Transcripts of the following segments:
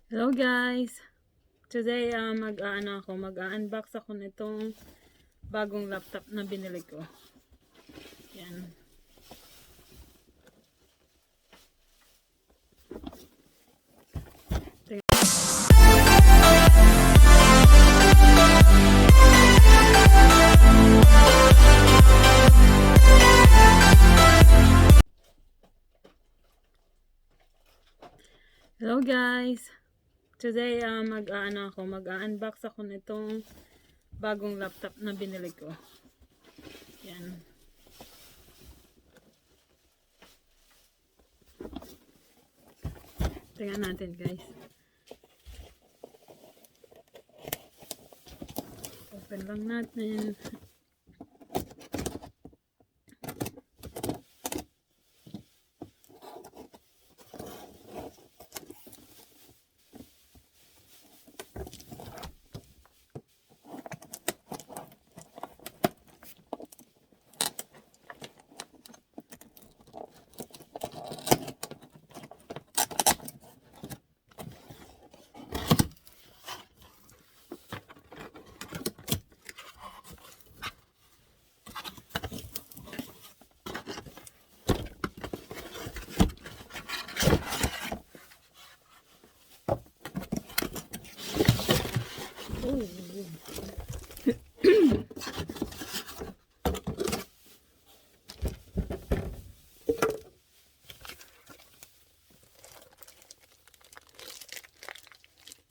Hello guys! Today mag-unbox ako nitong bagong laptop na binili ko. Yan. Hello guys! Today mag-unbox ako nitong bagong laptop na binili ko. Yan. Tingnan natin guys. Open lang natin.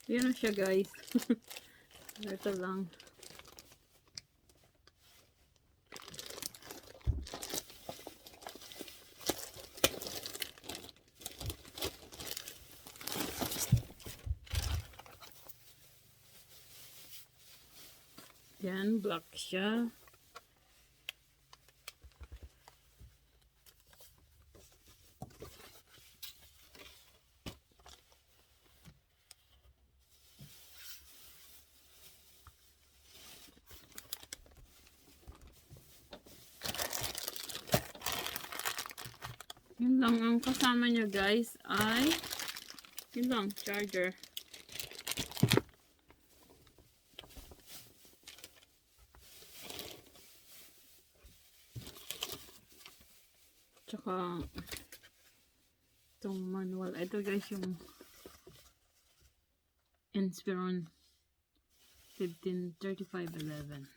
Yan na siya guys. Ito lang. Yan, black siya. Yun lang ang kasama niya guys ay yun lang, charger. Tsaka itong manual. Ito guys yung Inspiron 153511.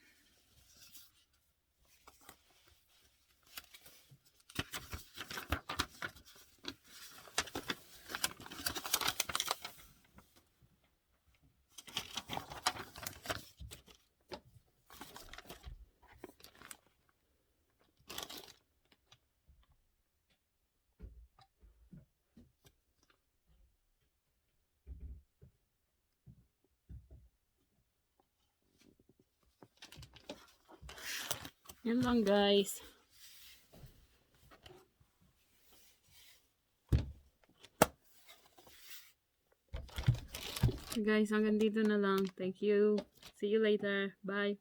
Yan lang guys. Guys, hanggang dito na lang. Thank you. See you later. Bye.